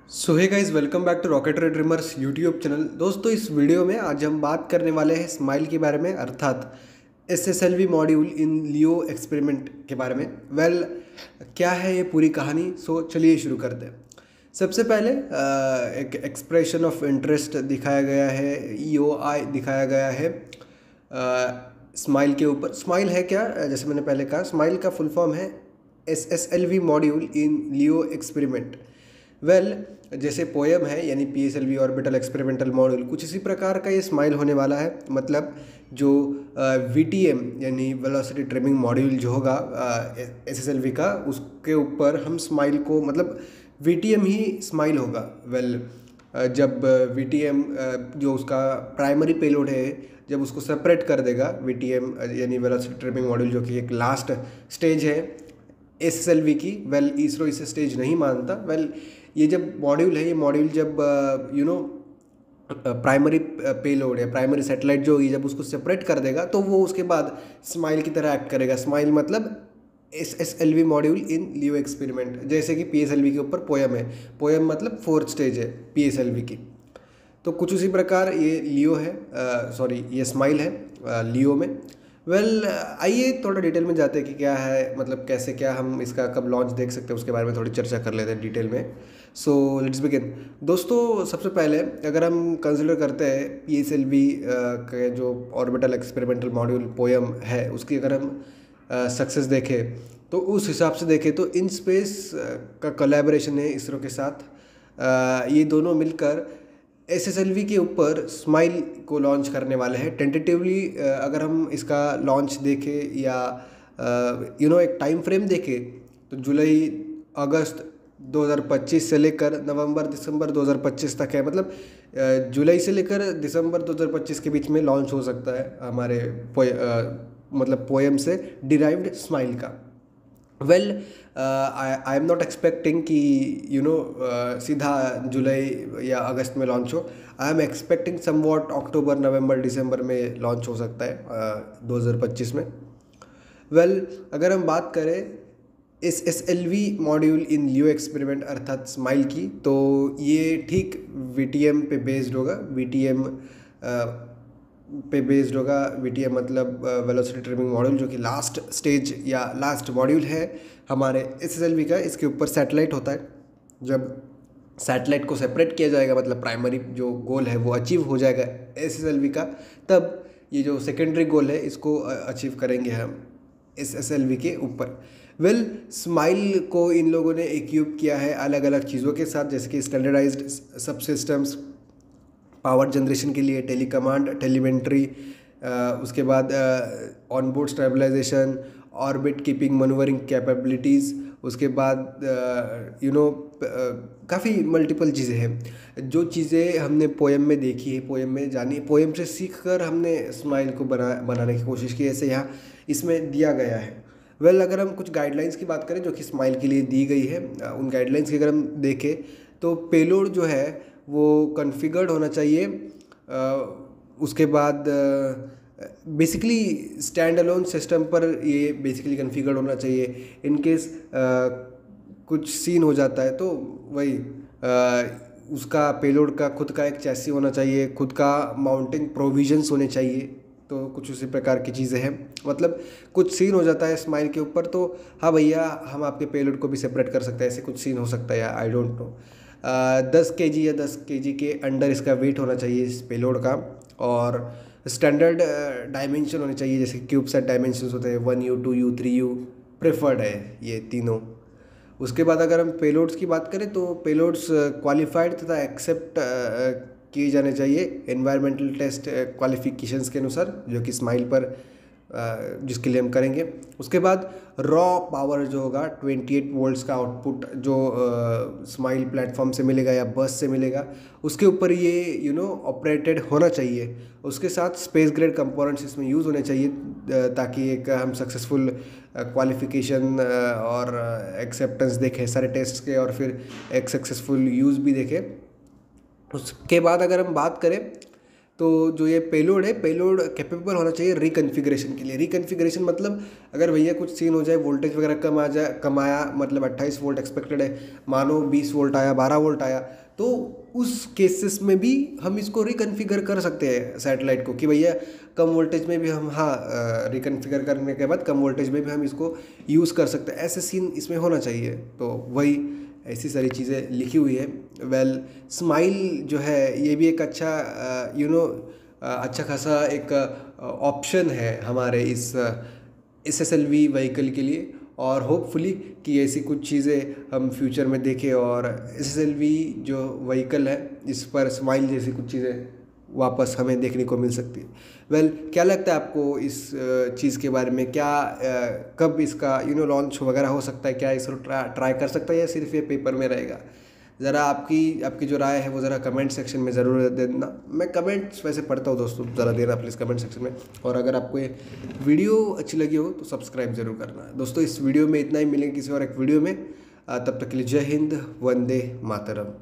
So hey guys, welcome back to Rocketry Dreamers YouTube channel. दोस्तों, इस video में आज हम बात करने वाले हैं स्माइल के बारे में, अर्थात SSLV module in Leo experiment के बारे में। क्या है ये पूरी कहानी? सो चलिए शुरू करते हैं। सबसे पहले एक एक्सप्रेशन ऑफ इंटरेस्ट दिखाया गया है, EOI दिखाया गया है स्माइल के ऊपर। स्माइल है क्या? जैसे मैंने पहले कहा, स्माइल का फुल फॉर्म है SSLV module in Leo experiment. जैसे पोएम है यानी PSLV ऑर्बिटल एक्सपेरिमेंटल मॉड्यूल, कुछ इसी प्रकार का ये स्माइल होने वाला है। मतलब जो VTM यानी वेलोसिटी ट्रिमिंग मॉड्यूल जो होगा SSLV का, उसके ऊपर हम स्माइल को, मतलब VTM ही स्माइल होगा। जब VTM जो उसका प्राइमरी पेलोड है, जब उसको सेपरेट कर देगा VTM यानी वेलोसिटी ट्रिमिंग मॉड्यूल, जो कि एक लास्ट स्टेज है SSLV की। इसरो इसे स्टेज नहीं मानता। ये जब मॉड्यूल है, ये मॉड्यूल जब प्राइमरी पेलोड या प्राइमरी सैटेलाइट जो होगी, जब उसको सेपरेट कर देगा, तो वो उसके बाद स्माइल की तरह एक्ट करेगा। स्माइल मतलब SSLV module in Leo experiment, जैसे कि PSLV के ऊपर पोएम है। पोएम मतलब फोर्थ स्टेज है PSLV की। तो कुछ उसी प्रकार ये लियो है, ये स्माइल है लियो में। आइए थोड़ा डिटेल में जाते हैं कि क्या है, मतलब कैसे, क्या हम इसका कब लॉन्च देख सकते हैं, उसके बारे में थोड़ी चर्चा कर लेते हैं डिटेल में। So let's begin. दोस्तों, सबसे पहले अगर हम कंसिडर करते हैं PSLV के जो ऑर्बिटल एक्सपेरिमेंटल मॉड्यूल पोएम है, उसकी अगर हम सक्सेस देखें, तो उस हिसाब से देखें तो इन स्पेस का कोलैबोरेशन है इसरो के साथ। ये दोनों मिलकर SSLV के ऊपर स्माइल को लॉन्च करने वाले हैं टेंटेटिवली। अगर हम इसका लॉन्च देखें या एक टाइम फ्रेम देखें, तो जुलाई अगस्त 2025 से लेकर नवंबर दिसंबर 2025 तक है। मतलब जुलाई से लेकर दिसंबर 2025 के बीच में लॉन्च हो सकता है हमारे मतलब पोएम से डिराइव्ड स्माइल का। आई एम नॉट एक्सपेक्टिंग कि सीधा जुलाई या अगस्त में लॉन्च हो। आई एम एक्सपेक्टिंग समवॉट अक्टूबर नवंबर दिसंबर में लॉन्च हो सकता है 2025 में। अगर हम बात करें SSLV module in Leo experiment अर्थात स्माइल की, तो ये ठीक VTM पे बेस्ड होगा। VTM मतलब वेलोसिटी ट्रिमिंग मॉड्यूल, जो कि लास्ट स्टेज या लास्ट मॉड्यूल है हमारे SSLV का। इसके ऊपर सैटेलाइट होता है। जब सैटेलाइट को सेपरेट किया जाएगा, मतलब प्राइमरी जो गोल है वो अचीव हो जाएगा SSLV का, तब ये जो सेकेंडरी गोल है इसको अचीव करेंगे हम SSLV के ऊपर। स्माइल को इन लोगों ने इक्विप किया है अलग अलग चीज़ों के साथ, जैसे कि स्टैंडर्डाइज्ड सब सिस्टम्स, पावर जनरेशन के लिए टेलीकमांड, टेलीमेंट्री, उसके बाद onboard stabilisation, orbit keeping, manoeuvring capabilities, उसके बाद काफ़ी मल्टीपल चीज़ें हैं। जो चीज़ें हमने पोएम में देखी है, पोएम में जानी, पोएम से सीख कर हमने स्माइल को बनाने की कोशिश की, ऐसे यहाँ इसमें दिया गया है। अगर हम कुछ गाइडलाइंस की बात करें जो कि स्माइल के लिए दी गई है, उन गाइडलाइंस की अगर हम देखें, तो पेलोड जो है वो कॉन्फ़िगर्ड होना चाहिए। उसके बाद बेसिकली स्टैंड अलोन सिस्टम पर ये बेसिकली कॉन्फ़िगर्ड होना चाहिए। इन केस कुछ सीन हो जाता है तो उसका पेलोड का खुद का एक चैसी होना चाहिए, खुद का माउंटिंग प्रोविजंस होने चाहिए। तो कुछ उसी प्रकार की चीज़ें हैं। मतलब कुछ सीन हो जाता है स्माइल के ऊपर, तो हाँ भैया, हम आपके पेलोड को भी सेपरेट कर सकते हैं, ऐसे कुछ सीन हो सकता है, या आई डोंट नो। 10 kg या 10 kg के अंडर इसका वेट होना चाहिए इस पेलोड का। और स्टैंडर्ड डायमेंशन होने चाहिए, जैसे क्यूबसेट डायमेंशंस होते हैं, 1U 2U 3U प्रेफर्ड है ये तीनों। उसके बाद अगर हम पेलोड्स की बात करें, तो पेलोड्स क्वालिफाइड तथा एक्सेप्ट किए जाने चाहिए एनवायरमेंटल टेस्ट क्वालिफिकेशंस के अनुसार, जो कि स्माइल पर जिसके लिए हम करेंगे। उसके बाद रॉ पावर जो होगा 28 वोल्ट्स का आउटपुट जो स्माइल प्लेटफॉर्म से मिलेगा या बस से मिलेगा, उसके ऊपर ये ऑपरेटेड होना चाहिए। उसके साथ स्पेस ग्रेड कंपोनेंट्स इसमें यूज़ होने चाहिए, ताकि एक हम सक्सेसफुल क्वालिफिकेशन और एक्सेप्टेंस देखें सारे टेस्ट के, और फिर एक सक्सेसफुल यूज़ भी देखें। उसके बाद अगर हम बात करें तो जो ये पेलोड है, पेलोड कैपेबल होना चाहिए रिकन्फिग्रेशन के लिए। रिकन्फिग्रेशन मतलब अगर भैया कुछ सीन हो जाए, वोल्टेज वगैरह कम आया, मतलब 28 वोल्ट एक्सपेक्टेड है, मानो 20 वोल्ट आया, 12 वोल्ट आया, तो उस केसेस में भी हम इसको रिकन्फिगर कर सकते हैं सैटेलाइट को, कि भैया कम वोल्टेज में भी हम, हाँ, रिकन्फिगर करने के बाद कम वोल्टेज में भी हम इसको यूज़ कर सकते हैं। ऐसे सीन इसमें होना चाहिए। तो वही ऐसी सारी चीज़ें लिखी हुई है। वेल, स्माइल जो है ये भी एक अच्छा अच्छा खासा एक ऑप्शन है हमारे इस SSLV व्हीकल के लिए, और होपफुली कि ऐसी कुछ चीज़ें हम फ्यूचर में देखें और SSLV जो व्हीकल है इस पर स्माइल जैसी कुछ चीज़ें वापस हमें देखने को मिल सकती है। वेल, क्या लगता है आपको इस चीज़ के बारे में? क्या कब इसका लॉन्च वगैरह हो सकता है? क्या इसको ट्राई कर सकता है या सिर्फ ये पेपर में रहेगा? ज़रा आपकी जो राय है वो ज़रा कमेंट सेक्शन में ज़रूर देना। मैं कमेंट्स वैसे पढ़ता हूँ दोस्तों, ज़रा देना प्लीज़ कमेंट सेक्शन में। और अगर आपको ये वीडियो अच्छी लगी हो तो सब्सक्राइब ज़रूर करना। दोस्तों, इस वीडियो में इतना ही, मिलेंगे किसी और एक वीडियो में। तब तक के लिए जय हिंद, वंदे मातरम।